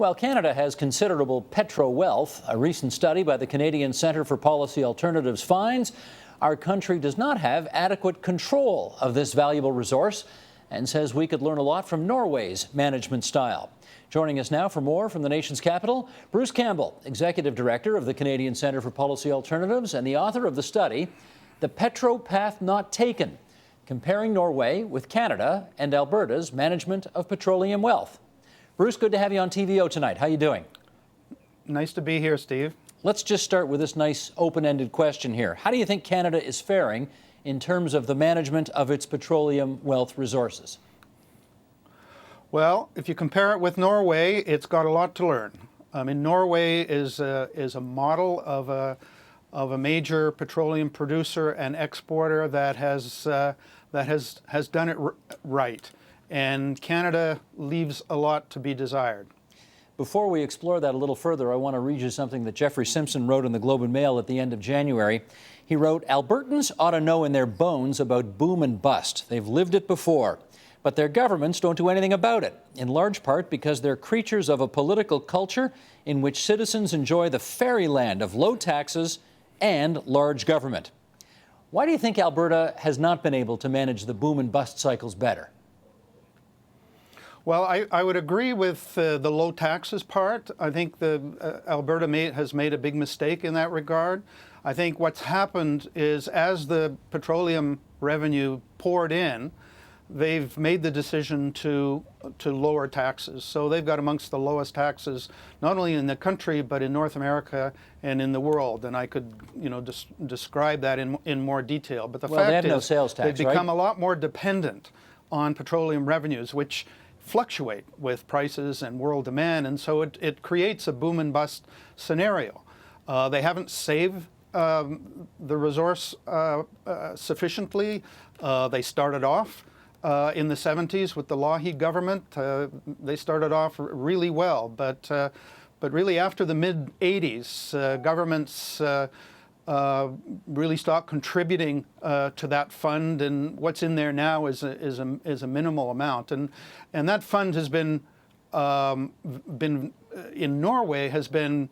Well, Canada has considerable petro-wealth. A recent study by the Canadian Centre for Policy Alternatives finds our country does not have adequate control of this valuable resource and says we could learn a lot from Norway's management style. Joining us now for more from the nation's capital, Bruce Campbell, Executive Director of the Canadian Centre for Policy Alternatives and the author of the study, The Petro Path Not Taken, comparing Norway with Canada and Alberta's management of petroleum wealth. Bruce, good to have you on TVO tonight. How are you doing? Nice to be here, Steve. Let's just start with this nice open-ended question here. How do you think Canada is faring in terms of the management of its petroleum wealth resources? Well, if you compare it with Norway, it's got a lot to learn. I mean, Norway is a model of a major petroleum producer and exporter that has done it right. And Canada leaves a lot to be desired. Before we explore that a little further, I want to read you something that Jeffrey Simpson wrote in the Globe and Mail at the end of January. He wrote, "Albertans ought to know in their bones about boom and bust. They've lived it before. But their governments don't do anything about it, in large part because they're creatures of a political culture in which citizens enjoy the fairyland of low taxes and large government." Why do you think Alberta has not been able to manage the boom and bust cycles better? Well, I would agree with the low taxes part. I think Alberta has made a big mistake in that regard. I think what's happened is as the petroleum revenue poured in, they've made the decision to lower taxes. So they've got amongst the lowest taxes, not only in the country, but in North America and in the world. And I could, describe that in more detail. But the fact they have is, no sales tax, they've become right? a lot more dependent on petroleum revenues, which fluctuate with prices and world demand. And so it creates a boom and bust scenario. They haven't saved the resource sufficiently. They started off in the 70s with the Lougheed government. They started off really well, but really after the mid-80s, governments really stopped contributing to that fund, and what's in there now is a minimal amount, and that fund has been in Norway has been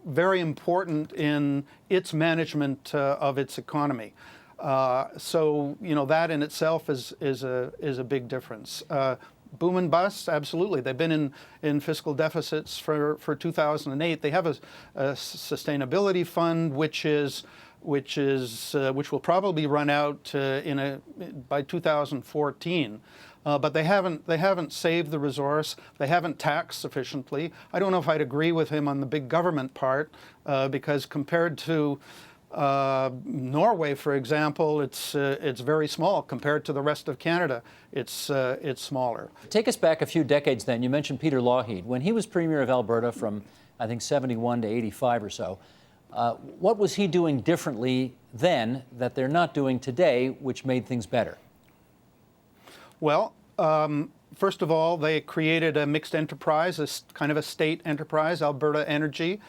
very important in its management of its economy. So that in itself is a big difference. Boom and bust, absolutely. They've been in fiscal deficits for 2008. They have a sustainability fund which will probably run out by 2014. But they haven't saved the resource. They haven't taxed sufficiently. I don't know if I'd agree with him on the big government part, because compared to Norway, for example, it's very small compared to the rest of Canada. It's smaller. Take us back a few decades then. You mentioned Peter Lougheed. When he was Premier of Alberta from, I think, 71 to 85 or so, what was he doing differently then that they're not doing today, which made things better? Well, first of all, they created a mixed enterprise, kind of a state enterprise, Alberta Energy,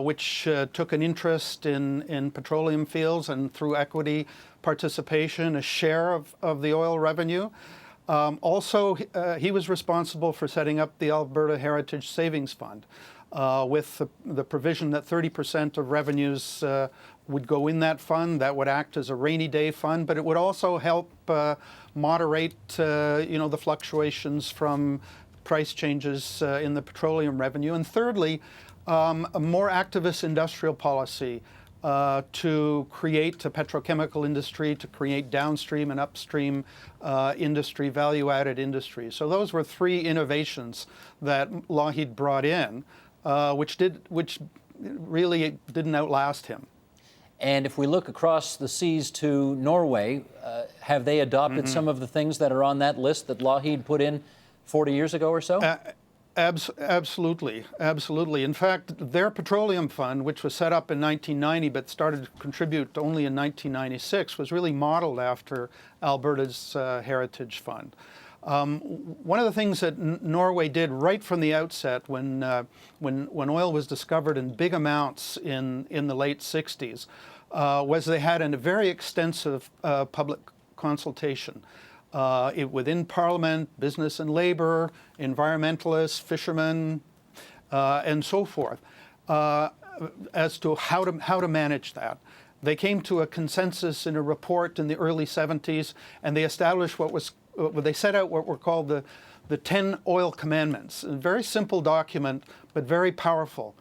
which took an interest in petroleum fields and through equity participation, a share of the oil revenue. Also, he was responsible for setting up the Alberta Heritage Savings Fund with the provision that 30% of revenues would go in that fund. That would act as a rainy day fund, but it would also help moderate the fluctuations from price changes in the petroleum revenue. And thirdly, a more activist industrial policy to create a petrochemical industry, to create downstream and upstream industry, value-added industry. So those were three innovations that Lougheed brought in, which really didn't outlast him. And if we look across the seas to Norway, have they adopted some of the things that are on that list that Lougheed put in 40 years ago or so? Absolutely, absolutely. In fact, their petroleum fund, which was set up in 1990 but started to contribute only in 1996, was really modeled after Alberta's Heritage Fund. One of the things that Norway did right from the outset, when oil was discovered in big amounts in the late 60s, was they had a very extensive public consultation. within Parliament, business and labor, environmentalists, fishermen, and so forth, as to how to manage that. They came to a consensus in a report in the early 70s, and they established they set out what were called the 10 oil commandments. A very simple document, but very powerful.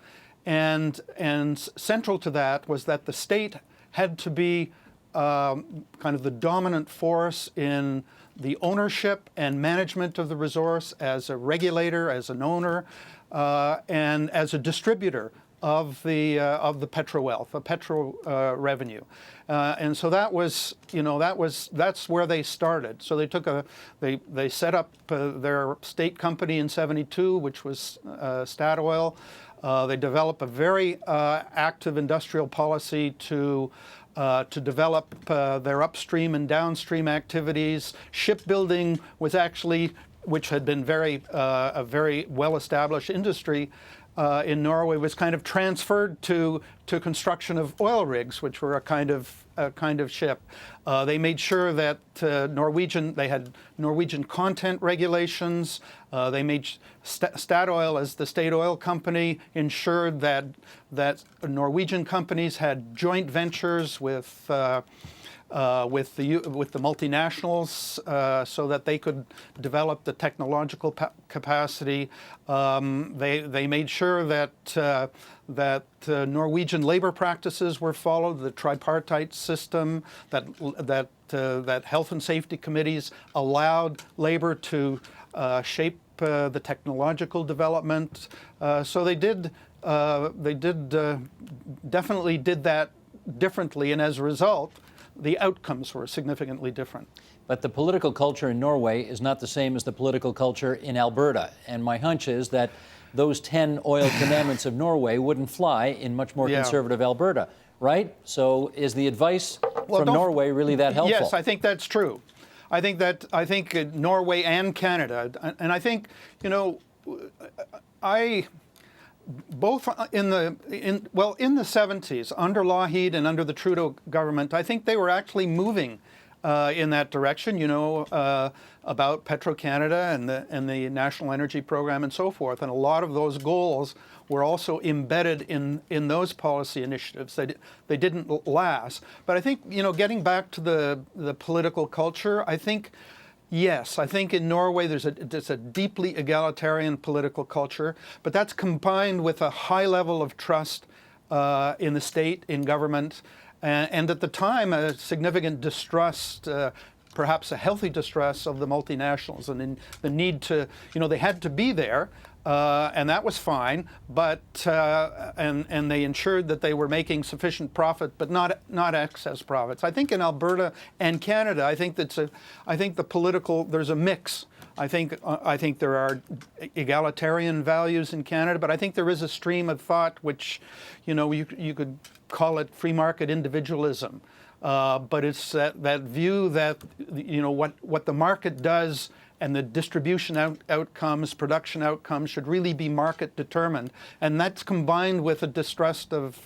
And central to that was that the state had to be kind of the dominant force in the ownership and management of the resource, as a regulator, as an owner, and as a distributor of the petro-wealth, the petro revenue, and so that's where they started. So they set up their state company in '72, which was Statoil. They developed a very active industrial policy to develop their upstream and downstream activities. Shipbuilding was actually, which had been a very well-established industry in Norway, was kind of transferred to construction of oil rigs, which were a kind of ship. They made sure that they had Norwegian content regulations. They made Statoil, as the state oil company, ensured that Norwegian companies had joint ventures with the multinationals, so that they could develop the technological capacity. They made sure that Norwegian labor practices were followed, the tripartite system, that health and safety committees allowed labor to shape the technological development. So they definitely did that differently, and as a result, the outcomes were significantly different. But the political culture in Norway is not the same as the political culture in Alberta. And my hunch is that those 10 oil commandments of Norway wouldn't fly in much more conservative Alberta, right? So is the advice from Norway really that helpful? Yes, I think that's true. I think Norway and Canada, and I think, both in the 70s, under Lougheed and under the Trudeau government, I think they were actually moving in that direction, about Petro-Canada and the National Energy Program and so forth. And a lot of those goals were also embedded in those policy initiatives. They didn't last. But I think, getting back to the political culture, I think, yes, I think in Norway there's a deeply egalitarian political culture, but that's combined with a high level of trust in the state, in government, and at the time a significant distrust, perhaps a healthy distrust of the multinationals, and in the need to, they had to be there, and that was fine, but and they ensured that they were making sufficient profit, but not excess profits. I think in Alberta and Canada, I think there's a mix. I think there are egalitarian values in Canada, but I think there is a stream of thought which, you could call it free market individualism. But it's that view that, what the market does and the distribution outcomes, production outcomes should really be market determined. And that's combined with a distrust of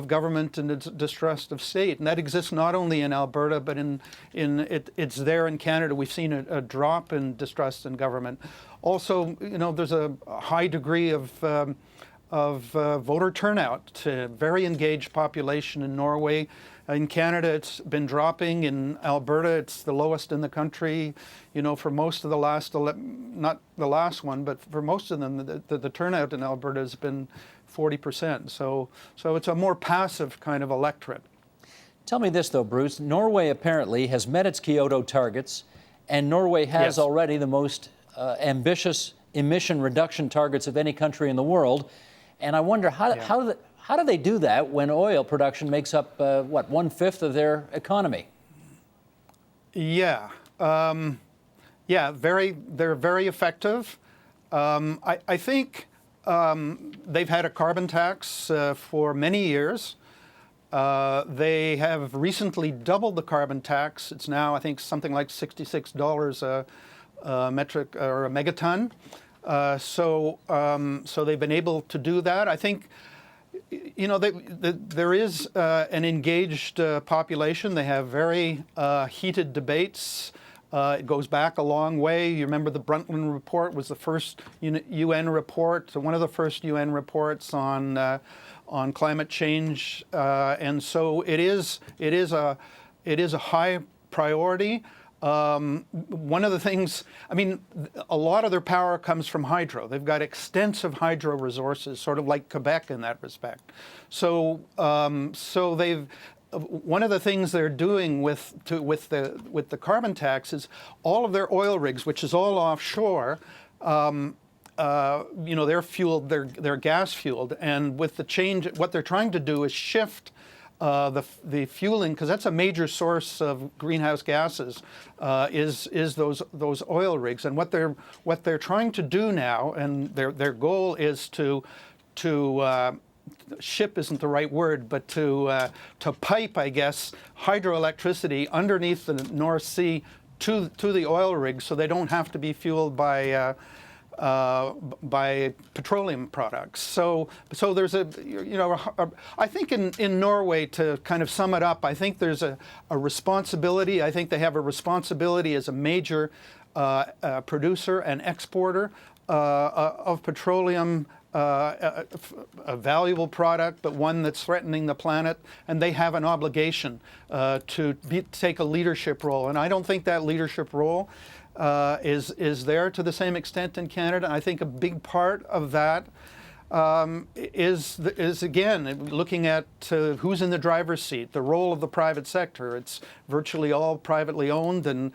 government and a distrust of state. And that exists not only in Alberta, but it's there in Canada. We've seen a drop in distrust in government. Also, there's a high degree of voter turnout, very engaged population in Norway. In Canada, it's been dropping. In Alberta, it's the lowest in the country. For most of the last, not the last one, but for most of them, the turnout in Alberta has been 40%. So it's a more passive kind of electorate. Tell me this, though, Bruce. Norway apparently has met its Kyoto targets, and Norway has already the most ambitious emission reduction targets of any country in the world. And I wonder, how do they do that when oil production makes up, 1/5 of their economy? Yeah. They're very effective. I think they've had a carbon tax for many years. They have recently doubled the carbon tax. It's now, I think, something like $66 a metric or a megaton. So they've been able to do that. I think, there is an engaged population. They have very heated debates. It goes back a long way. You remember the Brundtland Report was the first UN report, one of the first UN reports on climate change, and so it is a high priority. One of the things, I mean, a lot of their power comes from hydro. They've got extensive hydro resources, sort of like Quebec in that respect. So, one of the things they're doing with the carbon tax is all of their oil rigs, which is all offshore. They're fueled, they're gas fueled, and with the change, what they're trying to do is shift the fueling, because that's a major source of greenhouse gases, is those oil rigs. And what they're trying to do now, and their goal is to ship isn't the right word, but to pipe, I guess, hydroelectricity underneath the North Sea to the oil rigs, so they don't have to be fueled by petroleum products. So there's I think in Norway, to kind of sum it up, I think there's a responsibility. I think they have a responsibility as a major producer and exporter of petroleum, a valuable product, but one that's threatening the planet, and they have an obligation to take a leadership role. And I don't think that leadership role is there to the same extent in Canada. I think a big part of that is again looking at who's in the driver's seat, the role of the private sector. It's virtually all privately owned and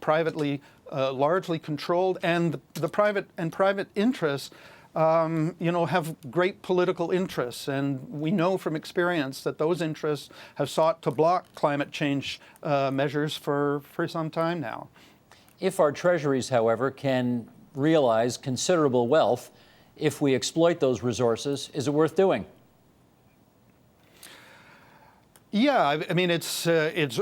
privately largely controlled, and the private interests have great political interests, and we know from experience that those interests have sought to block climate change measures for some time now. If our treasuries, however, can realize considerable wealth, if we exploit those resources, is it worth doing? Yeah, I mean it's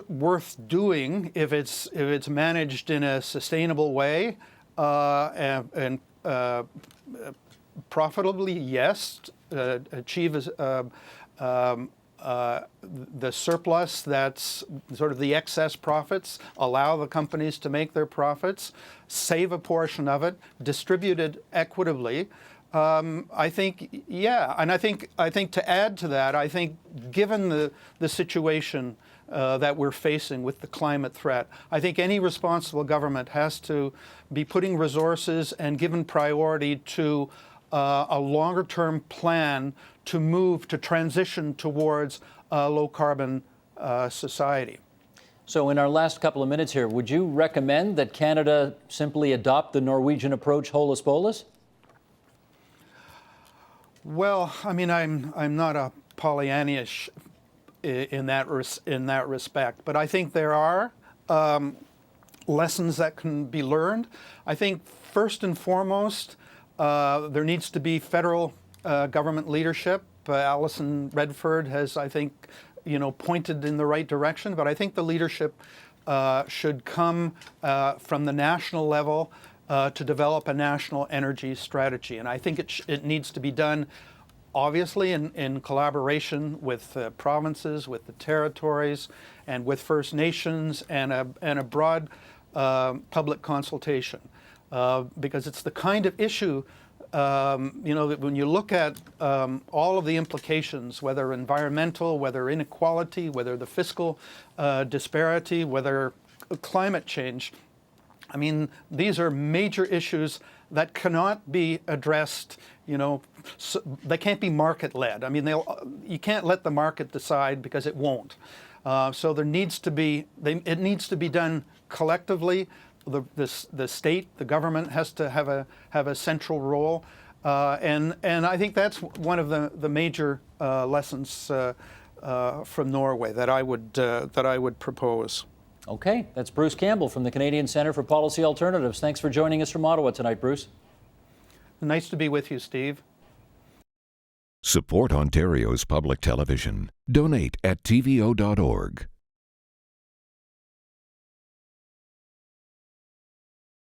worth doing if it's managed in a sustainable way and profitably. Yes, achieve the surplus, that's sort of the excess profits, allow the companies to make their profits, save a portion of it, distribute it equitably. I think, yeah, and I think to add to that, I think given the situation that we're facing with the climate threat, I think any responsible government has to be putting resources and given priority to a longer-term plan to transition towards a low-carbon society. So in our last couple of minutes here, would you recommend that Canada simply adopt the Norwegian approach, holus bolus? Well, I mean, I'm not a Pollyannish in that respect, but I think there are lessons that can be learned. I think first and foremost, there needs to be federal government leadership. Alison Redford has, I think, pointed in the right direction, but I think the leadership should come from the national level to develop a national energy strategy. And I think it needs to be done, obviously, in collaboration with the provinces, with the territories, and with First Nations, and a broad public consultation. Because it's the kind of issue, that when you look at all of the implications, whether environmental, whether inequality, whether the fiscal disparity, whether climate change, I mean, these are major issues that cannot be addressed, they can't be market-led. I mean, you can't let the market decide, because it won't. So there needs to be, it needs to be done collectively. The state, the government has to have a central role, and I think that's one of the major lessons from Norway that I would propose. Okay, that's Bruce Campbell from the Canadian Centre for Policy Alternatives. Thanks for joining us from Ottawa tonight, Bruce. Nice to be with you, Steve. Support Ontario's public television. Donate at tvo.org.